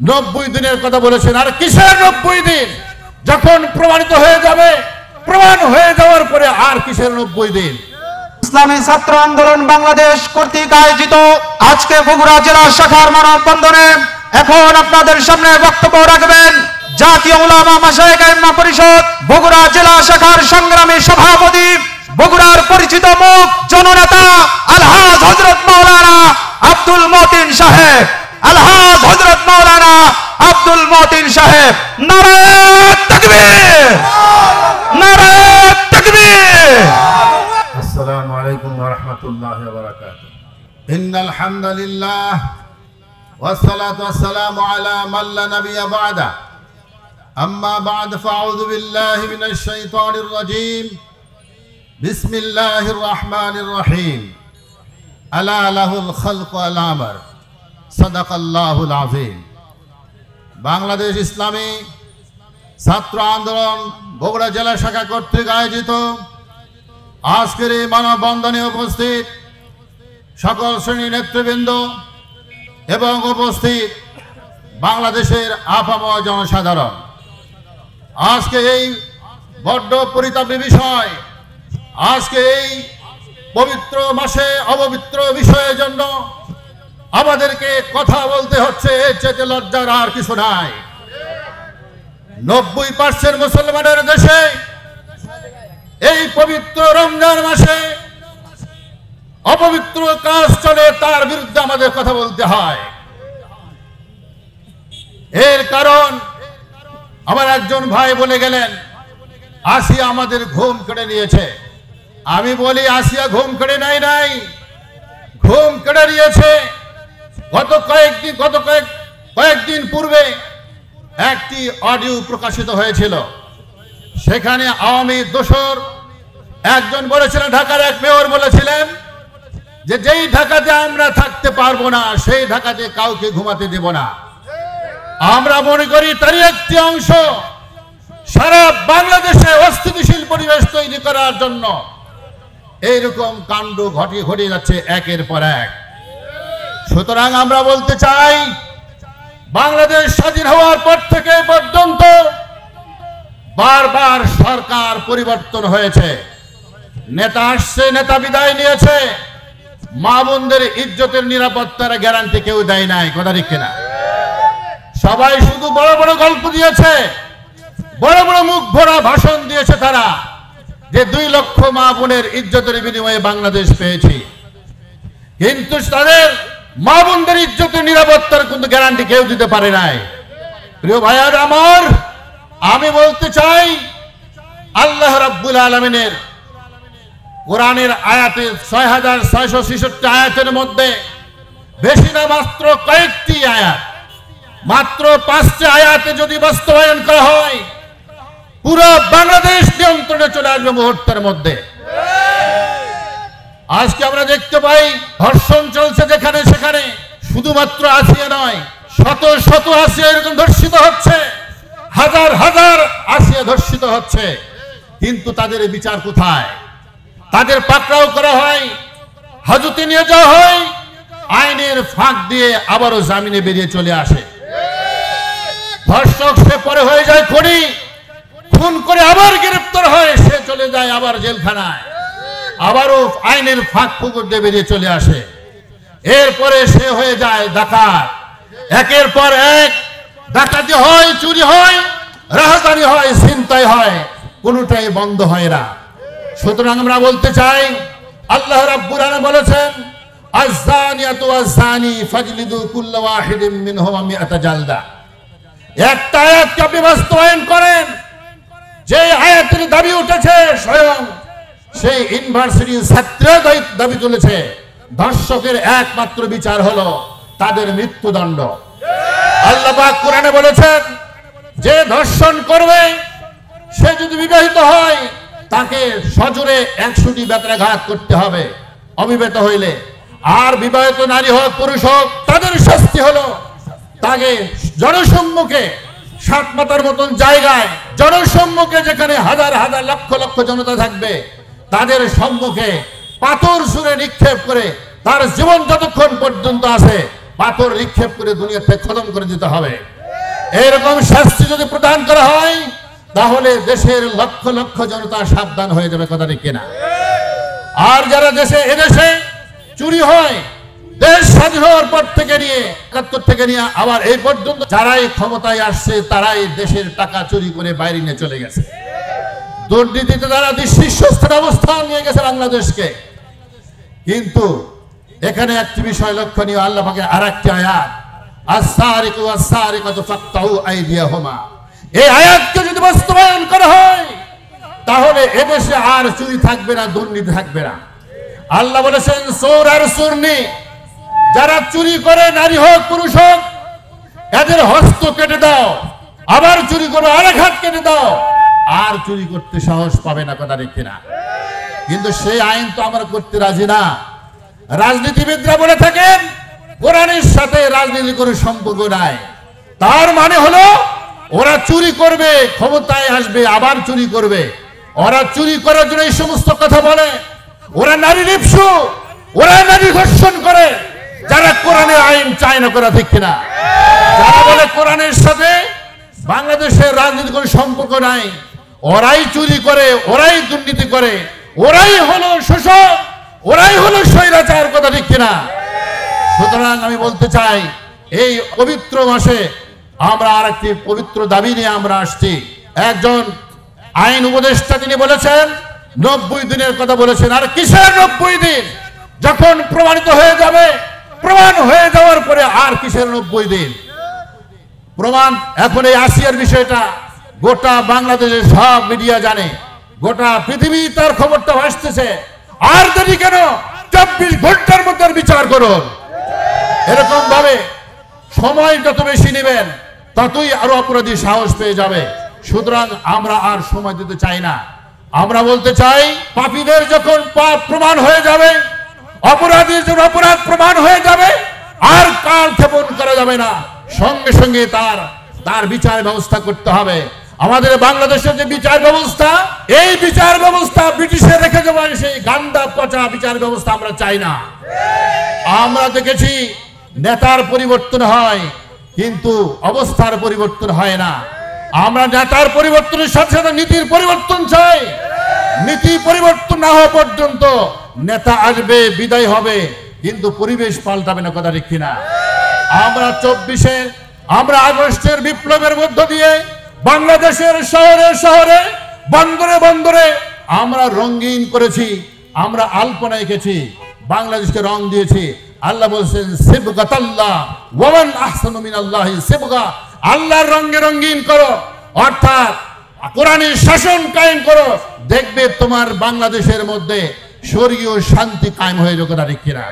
90 দিনের কথা বলেছেন। আর কিসের 90 দিন? যখন প্রমাণিত হয়ে যাবে, প্রমাণ হয়ে যাওয়ার পরে আর কিসের 90 দিন? ইসলামী ছাত্র আন্দোলন বাংলাদেশ কর্তৃক আয়োজিত আজকে বগুড়া জেলা শাখার মানববন্ধনে এখন আপনাদের সামনে বক্তব্য রাখবেন জাতীয় উলামা মাশায়েখ আইম্মা পরিষদ বগুড়া জেলা শাখার সংগ্রামী সভাপতি, বগুড়ার পরিচিত মুখ, জননেতা আলহাজ হযরত মাওলানা আব্দুল মতিন সাহেব। আলহাজ হযরত মাওলানা আব্দুল মতিন সাহেব। নারায়ে তাকবীর, নারায়ে তাকবীর। السلام عليكم ورحمة الله وبركاته. إن الحمد لله والصلاة والسلام على من لا نبي بعده. أما بعد فأعوذ بالله من الشيطان الرجيم. بسم الله الرحمن الرحيم. ألا له الخلق والأمر. صدق الله العظيم. বাংলাদেশ ইসলামী ছাত্র আন্দোলন বগুড়া জেলা শাখা কর্তৃক আয়োজিত আজকের এই মানববন্ধনে উপস্থিত সকল শ্রেণীর নেতৃবৃন্দ এবং উপস্থিত বাংলাদেশের আপামর জনসাধারণ, আজকে এই বড্ড পরিতাপী বিষয়, আজকে এই পবিত্র মাসে অপবিত্র বিষয়ের জন্য আমাদেরকে কথা বলতে হচ্ছে। এর চেয়ে লজ্জার আর কিছু নাই। 90% মুসলমানের দেশে এই পবিত্র রমজান মাসে অপবিত্র কাজ চলে, তার বিরুদ্ধে আমাদের কথা বলতে হয়। এর কারণ আমার একজন ভাই বলে গেলেন আসিয়া আমাদের ঘুম কেড়ে নিয়েছে। আমি বলি আসিয়া ঘুম কেড়ে নাই, ঘুম কেড়ে নিয়েছে। গত কয়েকদিন পূর্বে একটি অডিও প্রকাশিত হয়েছিল। সেখানে আওয়ামী দোসর একজন বলেছিলেন, ঢাকার এক মেয়র বলেছিলেন যে যেই ঢাকাতে আমরা থাকতে পারবো না সেই ঢাকাতে কাউকে ঘুমাতে দেব না। আমরা মনে করি তারই একটি অংশ সারা বাংলাদেশে অস্থিতিশীল পরিবেশ তৈরি করার জন্য এইরকম কাণ্ড ঘটিয়ে যাচ্ছে একের পর এক। সুতরাং আমরা বলতে চাই, বাংলাদেশ স্বাধীন হওয়ার পর থেকে পর্যন্ত বারবার সরকার পরিবর্তন হয়েছে, নেতা আসছে, নেতা বিদায় নিয়েছে, মা বোনদের ইজ্জতের নিরাপত্তার গ্যারান্টি কেউ দেয় নাই। কথা ঠিক কিনা? সবাই শুধু বড় বড় গল্প দিয়েছে, বড় বড় মুখ ভরা ভাষণ দিয়েছে তারা, যে 2 লক্ষ মা বোনের ইজ্জতের বিনিময়ে বাংলাদেশ পেয়েছি। কিন্তু তাদের মা বোনদের ইজ্জতের নিরাপত্তার কিন্তু গ্যারান্টি কেউ দিতে পারে নাই। প্রিয় ভাইয়ার আমার, আমি বলতে চাই, আল্লাহ রাব্বুল আলামিনের কোরআনের আয়াতে 6666 আয়াতের মধ্যে বেশি না মাত্র কয়েকটি আয়াত, মাত্র 5টি আয়াতে যদি বাস্তবায়ন করা হয়, পুরো বাংলাদেশ নিয়ন্ত্রণে চলে আসবে মুহূর্তের মধ্যে। আজকে আমরা দেখতে পাই ধর্ষণ চলছে যেখানে সেখানে, শুধুমাত্র আসিয়া নয়, শত শত আসিয়া এরকম ধর্ষিত হচ্ছে, হাজার হাজার আসিয়া ধর্ষিত হচ্ছে, কিন্তু তাদের বিচার কোথায়? তাদের পাকড়াও করা হয়, হাজতে নিয়ে যাওয়া হয়, আইনের ফাঁক দিয়ে আবারও জামিনে বেরিয়ে চলে আসে। ধর্ষক সে পরে হয়ে যায় খুনি, খুন করে আবার গ্রেফতার হয়, সে চলে যায় আবার জেলখানায়, আবারও আইনের ফাঁক ফুকুর দিয়ে বেরিয়ে চলে আসে। এরপরে সে হয়ে যায় ডাকাত, একের পর এক ডাকাতি হয়, চুরি হয়, রাহাজানি হয়, ছিনতাই হয়, কোনোটাই বন্ধ হয় না। সুতরাং আমরা বলতে চাই, আল্লাহ রাব্বুল আলামিন বলেছেন, আয-যানিয়াতু ওয়াজ-যানি ফাজলিদু কুল্লা ওয়াহিদিন মিনহুমা মিআতা জালদা। একটা আয়াতকে আপনি বাস্তবায়ন করেন, যে আয়াতের দাবি উঠেছে স্বয়ং সেই ইউনিভার্সিটির ছাত্ররা দাবি তুলেছে, ধর্ষকের একমাত্র বিচার হলো তাদের মৃত্যুদণ্ড। আল্লাহ পাক কোরআনে বলেছেন, যে ধর্ষণ করবে সে যদি বিবাহিত হয় তাকে সজোরে 100টি বেত্রাঘাত করতে হবে অবিবাহিত হইলে, আর বিবাহিত নারী হোক পুরুষ হোক তাদের শাস্তি হলো তাকে জনসম্মুখে 7 মাথার মতন জায়গায়, জনসম্মুখে যেখানে হাজার হাজার লক্ষ লক্ষ জনতা থাকবে, তাদের সম্মুখে পাথর ছুঁড়ে নিক্ষেপ করে তার জীবন যতক্ষণ পর্যন্ত আছে পাথর নিক্ষেপ করে দুনিয়া থেকে খতম করে দিতে হবে। এরকম শাস্তি যদি প্রদান করা হয় তাহলে দেশের লক্ষ লক্ষ জনতা সাবধান হয়ে যাবে, কথা ঠিক কিনা? আর যারা এদেশে চুরি হয়, দেশ স্বাধীন হওয়ার পর থেকে নিয়ে ৭১ থেকে নিয়ে আবার এই পর্যন্ত যারাই ক্ষমতায় আসছে তারাই দেশের টাকা চুরি করে বাইরে নিয়ে চলে গেছে। দুর্নীতিতে তারা শীর্ষস্থানে অবস্থান নিয়ে গেছে বাংলাদেশকে। কিন্তু এখানে একটি বিষয় লক্ষণীয়, আল্লাহ পাকের আরেকটি আয়াত, আস-সারিকু ওয়াস-সারিকাতু ফাকতাউ আইদিয়াহুমা, এই আয়াতকে যদি বাস্তবায়ন করা হয় তাহলে এদেশে আর চুরি থাকবে না, দুর্নীতি থাকবে না। আল্লাহ বলেছেন চোর আর চোরনি যারা চুরি করে, নারী হোক পুরুষ হোক, এদের হস্ত কেটে দাও, আবার চুরি করে আরেক হাত কেটে দাও, আর চুরি করতে সাহস পাবে না, কথা ঠিক কিনা? কিন্তু সেই আইন তো আমরা করতে রাজি না। রাজনীতিবিদরা বলে থাকেন কোরআনের সাথে রাজনীতির কোনো সম্পর্ক নাই। তার মানে হলো ওরা চুরি করবে, ক্ষমতায় আসবে, আবার চুরি করবে। ওরা চুরি করার জন্য এই সমস্ত কথা বলে। ওরা নারী লিপ্সু, ওরা নারী ধর্ষণ করে, যারা কোরআনের আইন চায় না, করা ঠিক কিনা? যারা বলে কোরআনের সাথে বাংলাদেশের রাজনীতির কোনো সম্পর্ক নাই, ওরাই চুরি করে, ওরাই দুর্নীতি করে, ওরাই হলো শোষক, ওরাই হলো স্বৈরাচার, কথা ঠিক কিনা? সুতরাং আমি বলতে চাই, এই পবিত্র মাসে আমরা আর একটি পবিত্র দাবি নিয়ে আমরা আসছি। একজন আইন উপদেষ্টা তিনি বলেছেন 90 দিনের কথা বলেছেন। আর কিসের 90 দিন? যখন প্রমাণিত হয়ে যাবে, প্রমাণ হয়ে যাওয়ার পরে আর কিসের 90 দিন? প্রমাণ এখন এই আসিয়ার বিষয়টা গোটা বাংলাদেশের সব মিডিয়া জানে, গোটা পৃথিবী তার খবরটা ভাসতেছে। আর দেরি কেন? 24 ঘন্টার মধ্যে বিচার করুন। এরকম ভাবে সময় যত বেশি নেবেন ততই আরো অপরাধী সাহস পেয়ে যাবে। সুতরাং আমরা আর সময় দিতে চাই না। আমরা বলতে চাই, পাপীদের যখন পাপ প্রমাণ হয়ে যাবে, অপরাধীর যখন অপরাধ প্রমাণ হয়ে যাবে, আর কাল ক্ষেপণ করা যাবে না, সঙ্গে সঙ্গে তার বিচার ব্যবস্থা করতে হবে। আমাদের বাংলাদেশের যে বিচার ব্যবস্থা, এই বিচার ব্যবস্থা ব্রিটিশের রেখে যাওয়ার সেই গান্দা পচা বিচার ব্যবস্থা আমরা চাই না। আমরা দেখেছি নেতার পরিবর্তন হয় কিন্তু অবস্থার পরিবর্তন হয় না। আমরা নেতার পরিবর্তনের সাথে সাথে নীতির পরিবর্তন চাই। নীতি পরিবর্তন না হওয়া পর্যন্ত নেতা আসবে, বিদায় হবে, কিন্তু পরিবেশ পাল্টাবে না, কথা ঠিক কিনা? আমরা 24-এ আমরা আগস্টের বিপ্লবের মধ্য দিয়ে বাংলাদেশের শহরে শহরে, বন্দরে বন্দরে আমরা রঙিন করেছি, আমরা আলপনা এঁকেছি, বাংলাদেশকে রং দিয়েছি। আল্লাহ বলছেন সিবগাতাল্লাহ ওয়া মান আহসানু মিনাল্লাহি সিবগা, আল্লাহর রঙে রঙিন করো, অর্থাৎ কোরআনের শাসন কায়েম করো, দেখবে তোমার বাংলাদেশের মধ্যে স্বর্গীয় শান্তি কায়েম হয়ে যাবে, কথা ঠিক কিনা?